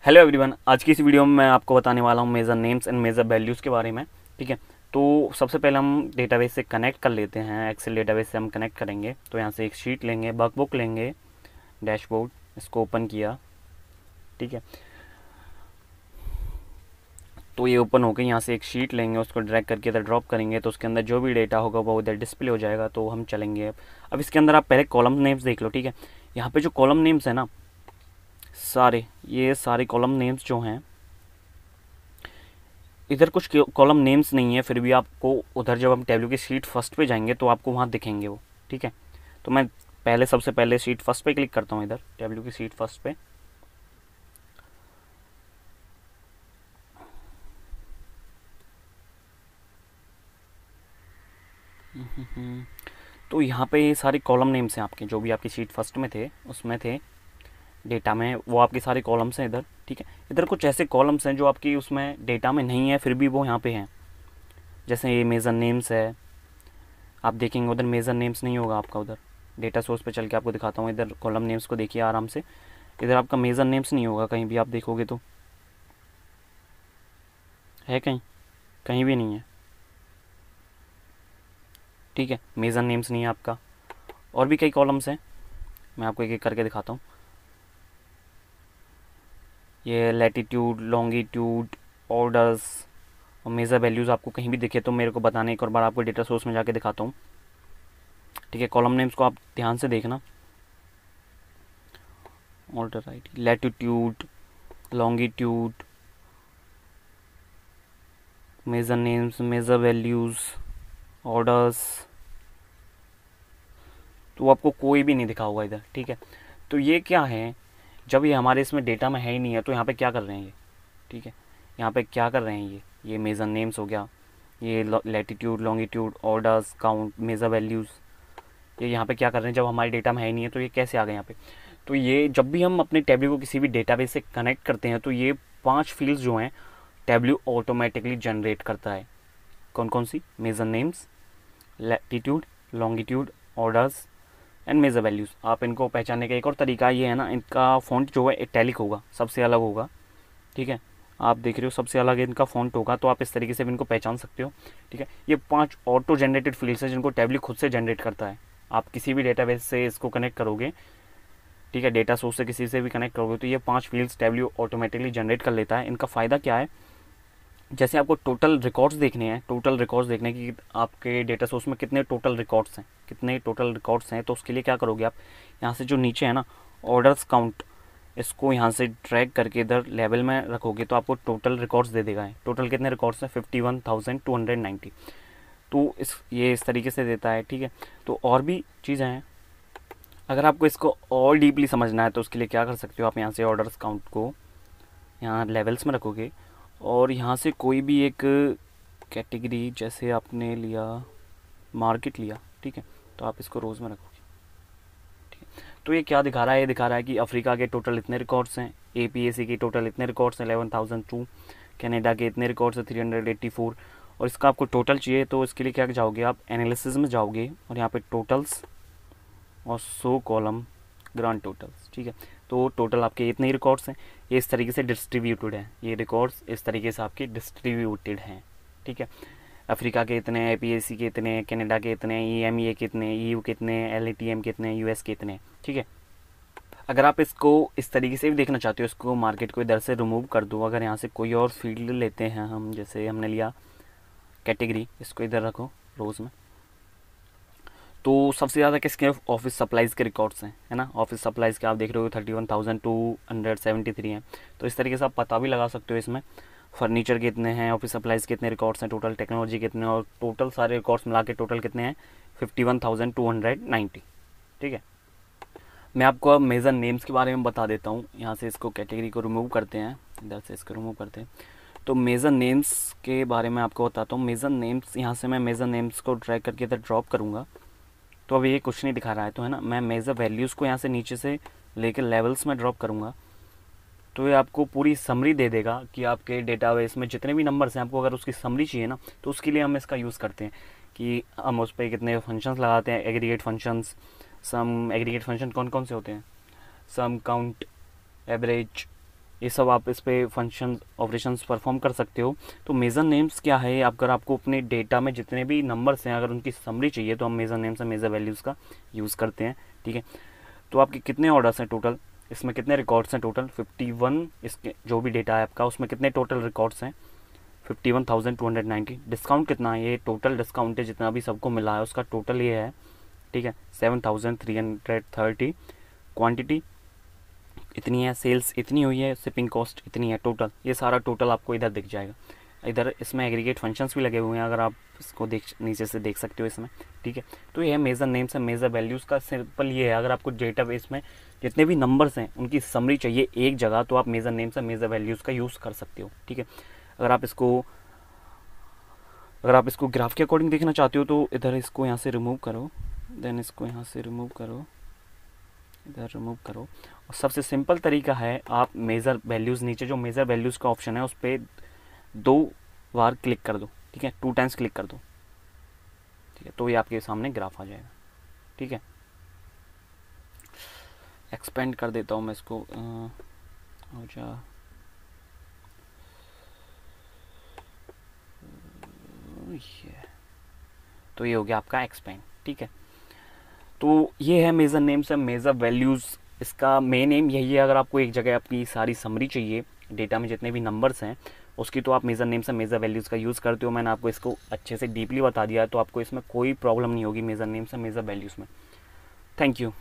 Hello everyone, आज की इस वीडियो में मैं आपको बताने वाला हूँ major names and major values के बारे में। ठीक है, तो सबसे पहले हम डेटाबेस से कनेक्ट कर लेते हैं। एक्सेल डेटाबेस से हम कनेक्ट करेंगे तो यहाँ से एक शीट लेंगे, वर्कबुक लेंगे, डैशबोर्ड, इसको ओपन किया। ठीक है, तो ये ओपन हो गई। यहाँ से एक शीट लेंगे, उसको ड्रैग करके इधर ड्रॉप करेंगे तो उसके अंदर जो भी डेटा होगा वो उधर डिस्प्ले हो जाएगा। तो हम चलेंगे अब इसके अंदर आप पहले कॉलम नेम्स देख लो। ठीक है, यहाँ पे जो कॉलम नेम्स है ना, ये सारे कॉलम नेम्स जो हैं, इधर कुछ कॉलम नेम्स नहीं है, फिर भी आपको उधर जब हम टेबल की शीट फर्स्ट पे जाएंगे तो आपको वहाँ दिखेंगे वो। ठीक है, तो मैं पहले सबसे पहले शीट फर्स्ट पे क्लिक करता हूँ, इधर टेबल की शीट फर्स्ट पे। तो यहाँ पे ये सारे कॉलम नेम्स हैं आपके, जो भी आपकी शीट फर्स्ट में थे उसमें थे डेटा में, वो आपके सारे कॉलम्स हैं इधर। ठीक है, इधर कुछ ऐसे कॉलम्स हैं जो आपकी उसमें डेटा में नहीं है, फिर भी वो यहाँ पे हैं। जैसे ये मेजर नेम्स है, आप देखेंगे उधर मेजर नेम्स नहीं होगा आपका। उधर डेटा सोर्स पे चल के आपको दिखाता हूँ, इधर कॉलम नेम्स को देखिए आराम से। इधर आपका मेजर नेम्स नहीं होगा, कहीं भी आप देखोगे तो है, कहीं कहीं भी नहीं है। ठीक है, मेजर नेम्स नहीं है आपका। और भी कई कॉलम्स हैं, मैं आपको एक एक करके दिखाता हूँ। ये लैटिट्यूड, लॉन्गिट्यूड, ऑर्डर्स और मेजर वैल्यूज़ आपको कहीं भी दिखे तो मेरे को बताने, एक और बार आपको डेटा सोर्स में जाके दिखाता हूँ। ठीक है, कॉलम नेम्स को आप ध्यान से देखना। Order right, latitude, longitude, major names, major values, orders, तो आपको कोई भी नहीं दिखा होगा इधर। ठीक है, तो ये क्या है, जब ये हमारे इसमें डेटा में है ही नहीं है तो यहाँ पे क्या कर रहे हैं ये। ठीक है, यहाँ पे क्या कर रहे हैं ये मेजर नेम्स हो गया, ये latitude, longitude, orders, count, major values, ये यहाँ पे क्या कर रहे हैं, जब हमारे डेटा में है ही नहीं है तो ये कैसे आ गए यहाँ पे। तो ये जब भी हम अपने टेबल्यू को किसी भी डेटाबेस से कनेक्ट करते हैं तो ये 5 फील्ड्स जो हैं टेबल्यू ऑटोमेटिकली जनरेट करता है। कौन कौन सी? Major names, latitude, longitude, orders and major values. आप इनको पहचानने का एक और तरीका ये है ना, इनका फ़ॉन्ट जो है इटैलिक होगा, सबसे अलग होगा। ठीक है, आप देख रहे हो सबसे अलग इनका फ़ॉन्ट होगा, तो आप इस तरीके से भी इनको पहचान सकते हो। ठीक है, ये 5 ऑटो जनरेटेड फील्ड्स हैं जिनको टेबल्यू खुद से जनरेट करता है। आप किसी भी डेटाबेस से इसको कनेक्ट करोगे, ठीक है, डेटा सोर्स से किसी से भी कनेक्ट करोगे तो ये 5 फील्ड्स टेबल्यू ऑटोमेटिकली जनरेट कर लेता है। इनका फ़ायदा क्या है, जैसे आपको टोटल रिकॉर्ड्स देखने हैं, टोटल रिकॉर्ड्स देखने की आपके डेटा सोर्स में कितने टोटल रिकॉर्ड्स हैं, कितने टोटल रिकॉर्ड्स हैं, तो उसके लिए क्या करोगे आप, यहाँ से जो नीचे है ना ऑर्डर्स काउंट, इसको यहाँ से ड्रैग करके इधर लेवल में रखोगे तो आपको टोटल रिकॉर्ड्स दे देगा। टोटल कितने रिकॉर्ड्स हैं? 51,290। तो इस तरीके से देता है। ठीक है, तो और भी चीज़ें हैं, अगर आपको इसको और डीपली समझना है तो उसके लिए क्या कर सकते हो, आप यहाँ से ऑर्डर्स काउंट को यहाँ लेवल्स में रखोगे और यहाँ से कोई भी एक कैटेगरी, जैसे आपने लिया मार्केट लिया, ठीक है, तो आप इसको रोज़ में रखोगे। ठीक है, तो ये क्या दिखा रहा है, ये दिखा रहा है कि अफ्रीका के टोटल इतने रिकॉर्ड्स हैं, APAC के टोटल इतने रिकॉर्ड्स हैं 11,002, कनाडा के इतने रिकॉर्ड्स हैं 384। और इसका आपको टोटल चाहिए तो इसके लिए क्या जाओगे आप, एनालिसिस में जाओगे और यहाँ पे टोटल्स और शो कॉलम ग्रांड टोटल्स। ठीक है, तो टोटल आपके इतने ही रिकॉर्ड्स हैं, ये इस तरीके से डिस्ट्रीब्यूटेड हैं, ये रिकॉर्ड्स इस तरीके से आपके डिस्ट्रीब्यूटेड हैं। ठीक है, अफ्रीका के इतने, APAC के इतने, कनाडा के इतने, EMEA के इतने, EU के इतने, LATM के इतने, US के इतने। ठीक है, अगर आप इसको इस तरीके से भी देखना चाहते हो, इसको मार्केट को इधर से रिमूव कर दो। अगर यहाँ से कोई और फील्ड लेते हैं हम, जैसे हमने लिया कैटेगरी, इसको इधर रखो रोज़ में, तो सबसे ज़्यादा किसके ऑफिस सप्लाइज़ के रिकॉर्ड्स हैं, है ना। ऑफिस सप्लाइज़ के आप देख रहे हो 31,273 हैं। तो इस तरीके से आप पता भी लगा सकते हो इसमें फर्नीचर कितने हैं, ऑफिस सप्लाइज़ कितने रिकॉर्ड्स हैं, टोटल टेक्नोलॉजी कितने, और टोटल सारे रिकॉर्ड्स मिला के टोटल कितने हैं, 51,290। ठीक है, मैं आपको अब मेजर नेम्स के बारे में बता देता हूँ। यहाँ से इसको कैटेगरी को रिमूव करते हैं, इधर से इसको रिमूव करते हैं, तो मेजर नेम्स के बारे में आपको बताता हूँ। मेजर नेम्स, यहाँ से मैं मेजर नेम्स को ड्रैग करके इधर ड्रॉप करूँगा तो अब ये कुछ नहीं दिखा रहा है, तो है ना, मैं मेजर वैल्यूज़ को यहाँ से नीचे से लेकर लेवल्स में ड्रॉप करूँगा तो ये आपको पूरी समरी दे देगा कि आपके डेटाबेस में जितने भी नंबर्स हैं, आपको अगर उसकी समरी चाहिए ना तो उसके लिए हम इसका यूज़ करते हैं कि हम उस पर कितने फंक्शंस लगाते हैं, एग्रीगेट फंक्शंस। सम एग्रीगेट फंक्शन कौन कौन से होते हैं? सम, काउंट, एवरेज, ये सब आप इस पे फंक्शन ऑपरेशंस परफॉर्म कर सकते हो। तो मेजर नेम्स क्या है, अगर आपको अपने डेटा में जितने भी नंबर्स हैं अगर उनकी समरी चाहिए तो हम मेजर नेम्स और मेजर वैल्यूज़ का यूज़ करते हैं, ठीक है। तो आपके कितने ऑर्डर्स हैं टोटल, इसमें कितने रिकॉर्ड्स हैं टोटल 51, इसके जो भी डेटा है आपका उसमें कितने टोटल रिकॉर्ड्स हैं 51,290। डिस्काउंट कितना है, ये टोटल डिस्काउंट है जितना भी सबको मिला है उसका टोटल ये है, ठीक है 7,330। क्वांटिटी इतनी है, सेल्स इतनी हुई है, शिपिंग कॉस्ट इतनी है, टोटल ये सारा टोटल आपको इधर दिख जाएगा। इधर इसमें एग्रीगेट फंक्शंस भी लगे हुए हैं, अगर आप इसको नीचे से देख सकते हो इसमें, ठीक है। तो ये है मेजर नेम्स है मेजर वैल्यूज़ का सिंपल ये है, अगर आपको डेटाबेस में जितने भी नंबर्स हैं उनकी समरी चाहिए एक जगह तो आप मेजर नेम्स है मेजर वैल्यूज़ का यूज़ कर सकते हो, ठीक है। अगर आप इसको ग्राफ के अकॉर्डिंग देखना चाहते हो तो इधर इसको यहाँ से रिमूव करो, देन इसको यहाँ से रिमूव करो, इधर रिमूव करो। और सबसे सिंपल तरीका है आप मेज़र वैल्यूज़, नीचे जो मेज़र वैल्यूज़ का ऑप्शन है उस पर 2 बार क्लिक कर दो, ठीक है 2 टाइम्स क्लिक कर दो, ठीक है। तो ये आपके सामने ग्राफ आ जाएगा, ठीक है। एक्सपेंड कर देता हूँ मैं इसको, हो जा ये, तो ये हो गया आपका एक्सपेंड, ठीक है। तो ये है major names and major values. इसका मेन एम यही है, अगर आपको एक जगह अपनी सारी समरी चाहिए डेटा में जितने भी नंबर्स हैं उसकी, तो आप major names and major values का यूज़ करते हो। मैंने आपको इसको अच्छे से डीपली बता दिया है, तो आपको इसमें कोई प्रॉब्लम नहीं होगी major names and major values में। Thank you.